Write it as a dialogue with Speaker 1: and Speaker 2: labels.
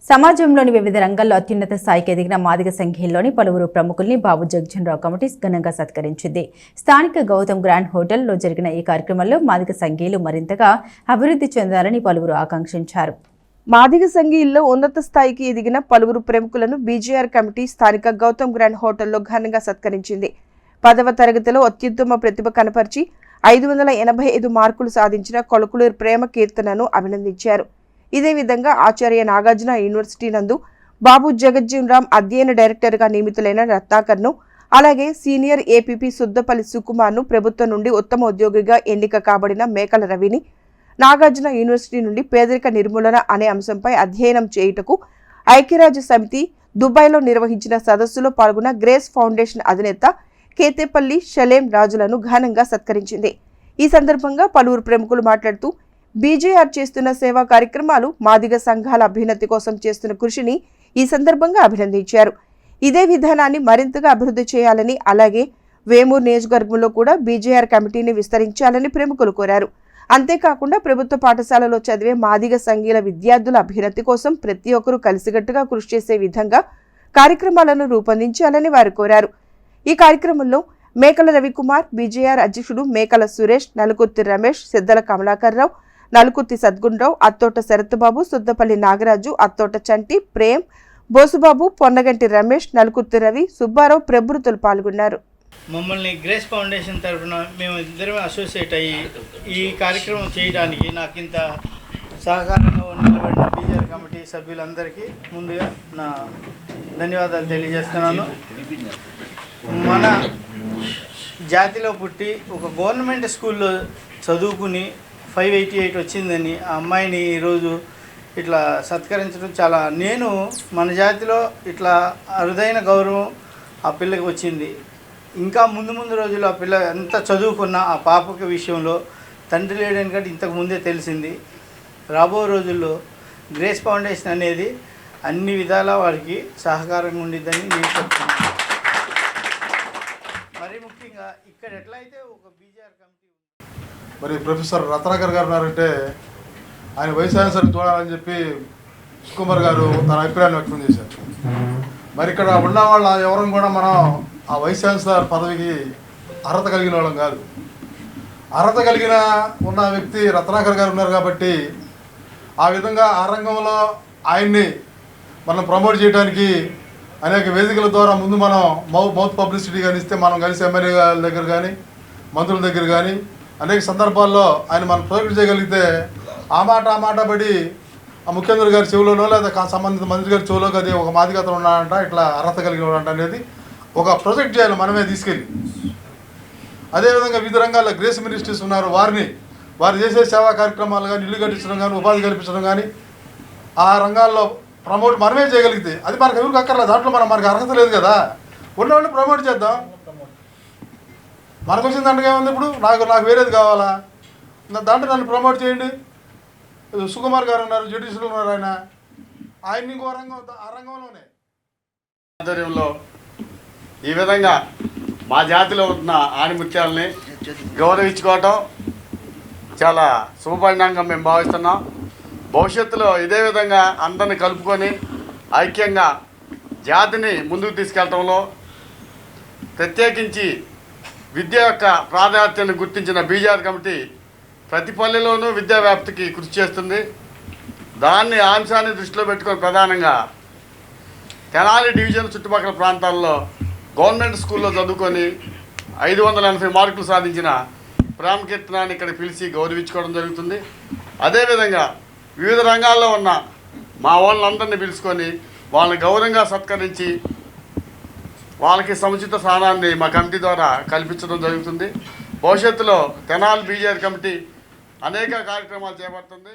Speaker 1: సమాజంలోని వివిధ రంగాల్లో అత్యున్నత స్థాయికి ఎదిగిన మాదిగ సంఘంలోని పలువురు ప్రముఖుల్ని బాబు జగజ్జనరావు కమిటీ ఘనంగా సత్కరించింది. స్థానిక గౌతమ్ గ్రాండ్ హోటల్లో జరిగిన ఈ కార్యక్రమంలో మాదిగ సంఘీయులు మరింతగా అభివృద్ధి చెందాలని పలువురు ఆకాంక్షించారు.
Speaker 2: మాదిగ సంఘీయుల్లో ఉన్నత స్థాయికి ఎదిగిన పలువురు ప్రముఖులను బీజేఆర్ కమిటీ స్థానిక గౌతమ్ గ్రాండ్ హోటల్లో ఘనంగా సత్కరించింది. 10వ తరగతిలో అత్యుత్తమ ప్రతిభ కనపరిచి 585 మార్కులు సాధించిన కొలకులూరు ప్రేమ కీర్తనను అభినందించారు. ఇదే విధంగా ఆచార్య నాగార్జున యూనివర్సిటీ నందు బాబు జగజ్జనరావు అధ్యయన డైరెక్టర్గా నియమితులైన రత్నాకర్ను, అలాగే సీనియర్ ఏపీపీ సుద్దపల్లి సుకుమార్ను ప్రభుత్వం నుండి ఉత్తమ ఉద్యోగిగా ఎన్నిక కాబడిన మేకల రవిని నాగార్జున యూనివర్సిటీ నుండి పేదరిక నిర్మూలన అనే అంశంపై అధ్యయనం చేయుటకు ఐక్యరాజ్య సమితి దుబాయ్లో నిర్వహించిన సదస్సులో పాల్గొన్న గ్రేస్ ఫౌండేషన్ అధినేత కేతేపల్లి షలేం రాజులను ఘనంగా సత్కరించింది. ఈ సందర్భంగా పలువురు ప్రముఖులు మాట్లాడుతూ బీజేఆర్ చేస్తున్న సేవా కార్యక్రమాలు, మాదిగ సంఘాల అభ్యున్నతి కోసం చేస్తున్న కృషిని ఈ సందర్భంగా అభినందించారు. ఇదే విధానాన్ని మరింతగా అభివృద్ధి చేయాలని, అలాగే వేమూరు నియోజకవర్గంలో కూడా బీజేఆర్ కమిటీని విస్తరించాలని ప్రముఖులు కోరారు. అంతేకాకుండా ప్రభుత్వ పాఠశాలలో చదివే మాదిగ సంఘీయుల విద్యార్థుల అభ్యున్నతి కోసం ప్రతి ఒక్కరూ కలిసికట్టుగా కృషి చేసే విధంగా కార్యక్రమాలను రూపొందించాలని వారు కోరారు. ఈ కార్యక్రమంలో మేకల రవికుమార్, బీజేఆర్ అధ్యక్షుడు మేకల సురేష్, నలుకుర్తి రమేష్, సిద్దల కమలాకర్రావు, నలుకుర్తి సద్గుణరావు, అత్తోట శరత్బాబు, సుద్దపల్లి నాగరాజు, అత్తోట చంటి, ప్రేమ్, బోసుబాబు, పొన్నగంటి రమేష్, నలుకుర్తి రవి, సుబ్బారావు ప్రభృతులు పాల్గొన్నారు.
Speaker 3: మమ్మల్ని గ్రేస్ ఫౌండేషన్ తరఫున మేము ఇద్దరమే అసోసియేట్ అయ్యి ఈ కార్యక్రమం చేయడానికి నాకు ఇంత సహకారంగా నిలబడిన బీజేఆర్ కమిటీ సభ్యులందరికీ ముందుగా నా ధన్యవాదాలు తెలియజేస్తున్నాను. మన జాతిలో పుట్టి ఒక గవర్నమెంట్ స్కూల్లో చదువుకుని 588 వచ్చిందని ఆ అమ్మాయిని ఈరోజు ఇట్లా సత్కరించడం చాలా, నేను మన జాతిలో ఇట్లా అరుదైన గౌరవం ఆ పిల్లకి వచ్చింది. ఇంకా ముందు రోజుల్లో ఆ పిల్ల ఎంత చదువుకున్న ఆ పాపకి విషయంలో తండ్రి లేడని కంటే ఇంతకు ముందే తెలిసింది. రాబో రోజుల్లో గ్రేస్ ఫౌండేషన్ అనేది అన్ని విధాలా వారికి సహకారంగా ఉండిద్దని నేను చెప్తున్నాను. మరి ముఖ్యంగా ఇక్కడ ఎట్లయితే ఒక బీజేఆర్ కమిటీ
Speaker 4: మరి ప్రొఫెసర్ రత్నాకర్ గారు ఉన్నారంటే ఆయన వైస్ ఛాన్సలర్ చూడాలని చెప్పి సుకుమార్ గారు తన అభిప్రాయాన్ని వ్యక్తం చేశారు. మరి ఇక్కడ ఉన్న వాళ్ళ ఎవరం కూడా మనం ఆ వైస్ ఛాన్సలర్ పదవికి అర్హత కలిగిన వాళ్ళం కాదు. అర్హత కలిగిన ఉన్న వ్యక్తి రత్నాకర్ గారు ఉన్నారు కాబట్టి ఆ విధంగా ఆ రంగంలో ఆయన్ని మనం ప్రమోట్ చేయడానికి అనేక వేదికల ద్వారా ముందు మనం మౌత్ పబ్లిసిటీ కానీ ఇస్తే మనం కలిసి ఎమ్మెల్యే గారి దగ్గర కానీ మంత్రుల దగ్గర కానీ అనేక సందర్భాల్లో ఆయన మనం ప్రొజెక్ట్ చేయగలిగితే ఆ మాట పడి ఆ ముఖ్యమంత్రి గారి చెవులోనో లేదా సంబంధిత మంత్రి గారి చెవులో అది ఒక మాదిగతను ఉన్నాడంట, ఇట్లా అర్హత కలిగి ఉన్నాడంట అనేది ఒక ప్రొజెక్ట్ చేయాలి మనమే తీసుకెళ్ళి. అదేవిధంగా వివిధ రంగాల్లో గ్రేస్ మినిస్ట్రీస్ ఉన్నారు, వారు చేసే సేవా కార్యక్రమాలు కానీ, ఇల్లు కట్టించడం కానీ, ఉపాధి కల్పించడం కానీ ఆ రంగాల్లో ప్రమోట్ మనమే చేయగలిగితే అది మనకు ఎవరికి అక్కర్లేదు. దాంట్లో మనకు అర్హత లేదు కదా, ఉన్నవాళ్ళు ప్రమోట్ చేద్దాం. మనకు వచ్చిన దాంట్లో ఏముంది, ఇప్పుడు నాకు వేరేది కావాలా, దాంట్లో నన్ను ప్రమోట్ చేయండి. సుకుమార్ గారు ఉన్నారు, జ్యుడిషియల్ ఉన్నారు, ఆయన ఇంకో రంగం ఆ రంగంలోనే
Speaker 5: ఆధ్వర్యంలో ఈ విధంగా మా జాతిలో ఉన్న ఆణిముత్యాలని గౌరవించుకోవటం చాలా శుభపరిణామంగా మేము భావిస్తున్నాం. భవిష్యత్తులో ఇదే విధంగా అందరిని కలుపుకొని ఐక్యంగా జాతిని ముందుకు తీసుకెళ్లడంలో ప్రత్యేకించి విద్య యొక్క ప్రాధాన్యతను గుర్తించిన బీజేఆర్ కమిటీ ప్రతి పల్లెలోనూ విద్యా వ్యాప్తికి కృషి చేస్తుంది. దాన్ని అంశాన్ని దృష్టిలో పెట్టుకొని ప్రధానంగా తెనాలి డివిజన్ చుట్టుపక్కల ప్రాంతాల్లో గవర్నమెంట్ స్కూల్లో చదువుకొని 580 మార్కులు సాధించిన ప్రాముఖ్యతని ఇక్కడ పిలిచి గౌరవించుకోవడం జరుగుతుంది. అదేవిధంగా వివిధ రంగాల్లో ఉన్న మా వాళ్ళందరినీ పిలుచుకొని వాళ్ళని గౌరవంగా సత్కరించి వాళ్ళకి సముచిత స్థానాన్ని మా కమిటీ ద్వారా కల్పించడం జరుగుతుంది. భవిష్యత్తులో తెనాలి బీజేఆర్ కమిటీ అనేక కార్యక్రమాలు చేపడుతుంది.